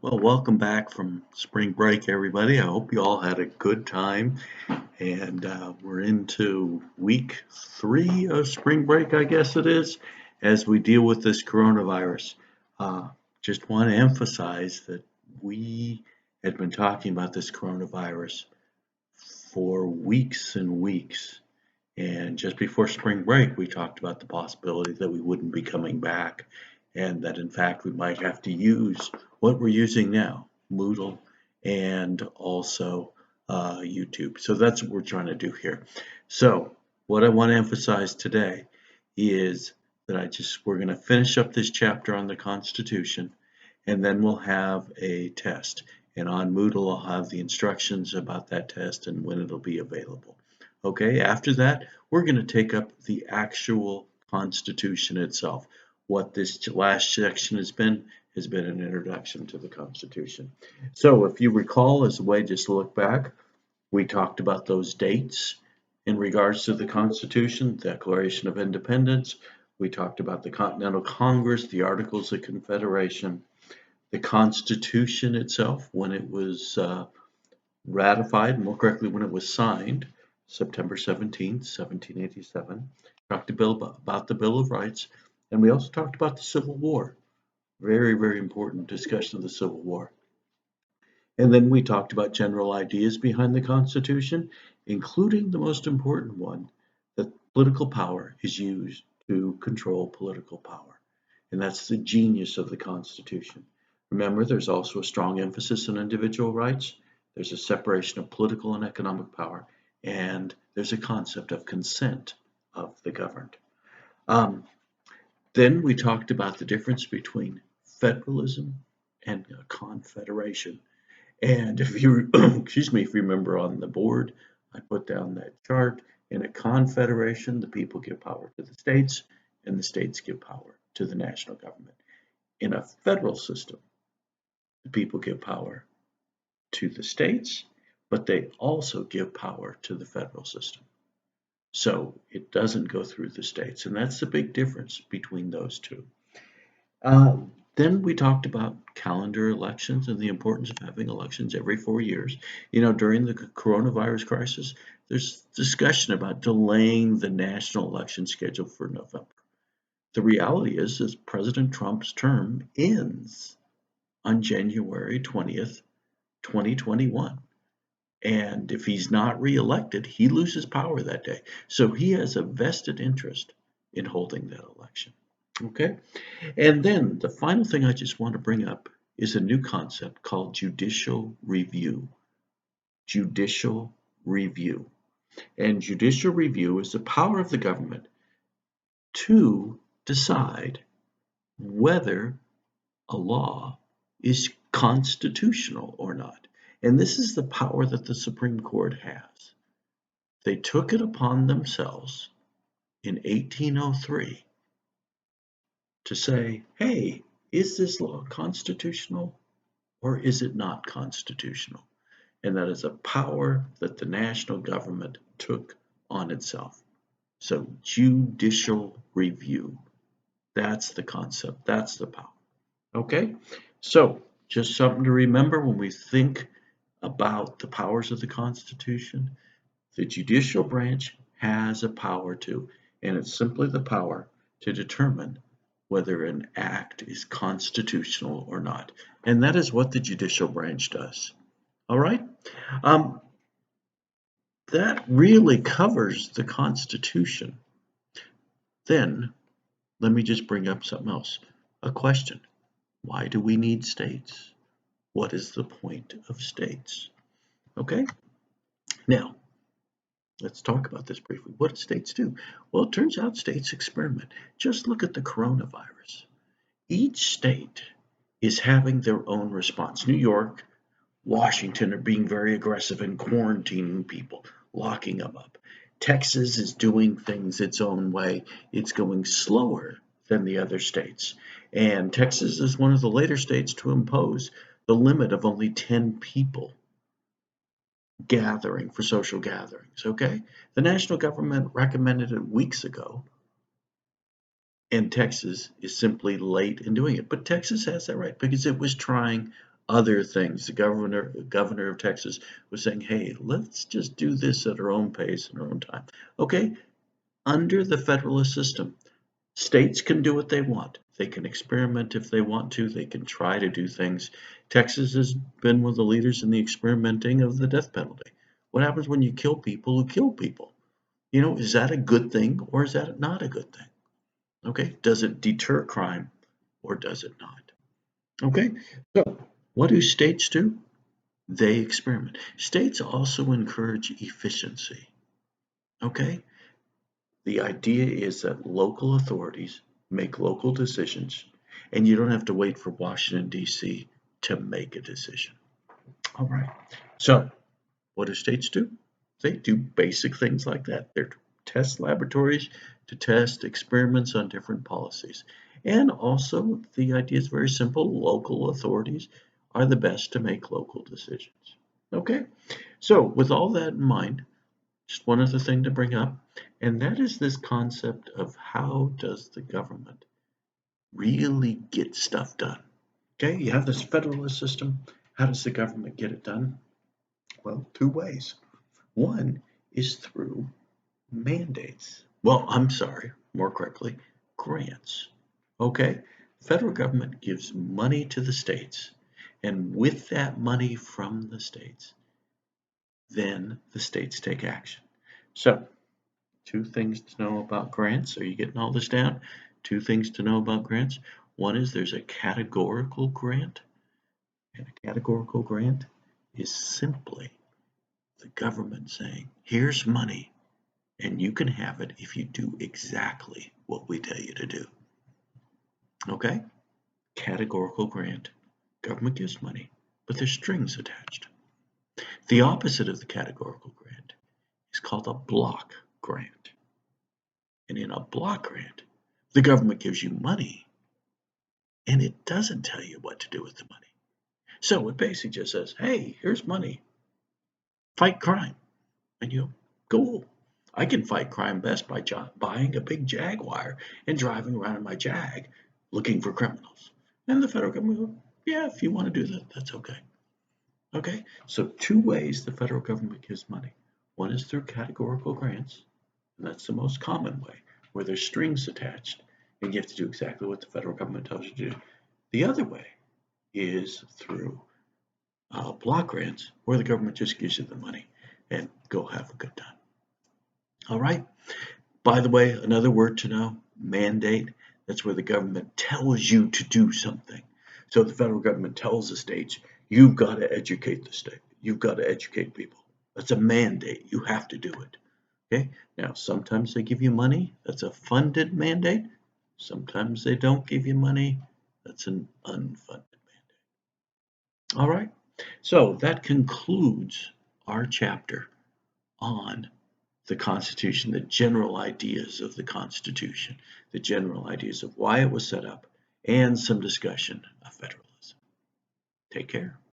Well, welcome back from spring break, everybody. I hope you all had a good time. And we're into week 3 of spring break, I guess it is, as we deal with this coronavirus. Uh, just want to emphasize that we had been talking about this coronavirus for weeks and weeks. And just before spring break, we talked about the possibility that we wouldn't be coming back and that in fact we might have to use what we're using now, Moodle and also YouTube. So that's what we're trying to do here. So what I want to emphasize today is that we're going to finish up this chapter on the Constitution and then we'll have a test. And on Moodle, I'll have the instructions about that test and when it'll be available. Okay, after that, we're going to take up the actual Constitution itself. What this last section has been an introduction to the Constitution. So if you recall, as a way just to look back, we talked about those dates in regards to the Constitution, Declaration of Independence. We talked about the Continental Congress, the Articles of Confederation, the Constitution itself, when it was ratified, more correctly, when it was signed, September 17th, 1787. Talked about the Bill of Rights, and we also talked about the Civil War. Very, very important discussion of the Civil War. And then we talked about general ideas behind the Constitution, including the most important one, that political power is used to control political power. And that's the genius of the Constitution. Remember, there's also a strong emphasis on individual rights. There's a separation of political and economic power, and there's a concept of consent of the governed. Then we talked about the difference between federalism and a confederation. And if you, excuse me, if you remember on the board, I put down that chart. In a confederation, the people give power to the states, and the states give power to the national government. In a federal system, the people give power to the states, but they also give power to the federal system. So it doesn't go through the states, and that's the big difference between those two. Then we talked about calendar elections and the importance of having elections every 4 years. You know, during the coronavirus crisis, there's discussion about delaying the national election schedule for November. The reality is President Trump's term ends on January 20th, 2021. And if he's not reelected, he loses power that day. So he has a vested interest in holding that election. Okay? And then the final thing I just want to bring up is a new concept called judicial review. Judicial review. And judicial review is the power of the government to decide whether a law is constitutional or not. And this is the power that the Supreme Court has. They took it upon themselves in 1803 to say, hey, is this law constitutional or is it not constitutional? And that is a power that the national government took on itself. So judicial review, that's the concept, that's the power. Okay, so just something to remember when we think about the powers of the Constitution. The judicial branch has a power too, and it's simply the power to determine whether an act is constitutional or not. And that is what the judicial branch does. All right? That really covers the Constitution. Then, let me just bring up something else. A question. Why do we need states? What is the point of states? Okay? Now, let's talk about this briefly. What do states do? Well, it turns out states experiment. Just look at the coronavirus. Each state is having their own response. New York, Washington are being very aggressive in quarantining people, locking them up. Texas is doing things its own way. It's going slower than the other states. And Texas is one of the later states to impose the limit of only 10 people gathering for social gatherings, okay? The national government recommended it weeks ago, and Texas is simply late in doing it. But Texas has that right because it was trying other things. The governor of Texas was saying, hey, let's just do this at our own pace and our own time. Okay, under the federalist system, states can do what they want. They can experiment if they want to. They can try to do things. Texas has been one of the leaders in the experimenting of the death penalty. What happens when you kill people who kill people? You know, is that a good thing or is that not a good thing? Okay, does it deter crime or does it not? Okay, so what do states do? They experiment. States also encourage efficiency. Okay, the idea is that local authorities make local decisions and you don't have to wait for Washington, D.C. to make a decision. All right, so what do states do? They do basic things like that. They're test laboratories to test experiments on different policies. And also, the idea is very simple. Local authorities are the best to make local decisions. Okay, so with all that in mind, just one other thing to bring up, and that is this concept of how does the government really get stuff done? Okay, you have this federalist system. How does the government get it done? Well, two ways. One is through mandates. Well, I'm sorry, more correctly, grants. Okay? Federal government gives money to the states, and with that money from the states, then the states take action. So, two things to know about grants. Are you getting all this down? Two things to know about grants. One is there's a categorical grant, and a categorical grant is simply the government saying, here's money, and you can have it if you do exactly what we tell you to do. Okay? Categorical grant. Government gives money, but there's strings attached. The opposite of the categorical grant is called a block grant. And in a block grant, the government gives you money, and it doesn't tell you what to do with the money. So it basically just says, hey, here's money. Fight crime. And you go, cool. I can fight crime best by buying a big Jaguar and driving around in my Jag looking for criminals. And the federal government will, yeah, if you want to do that, that's okay. Okay, so two ways the federal government gives money. One is through categorical grants, and that's the most common way, where there's strings attached, and you have to do exactly what the federal government tells you to do. The other way is through block grants, where the government just gives you the money and go have a good time. All right. By the way, another word to know, mandate. That's where the government tells you to do something. So the federal government tells the states, you've got to educate the state. You've got to educate people. That's a mandate. You have to do it. Okay. Now, sometimes they give you money. That's a funded mandate. Sometimes they don't give you money. That's an unfunded mandate. All right. So that concludes our chapter on the Constitution, the general ideas of the Constitution, the general ideas of why it was set up, and some discussion of federalism. Take care.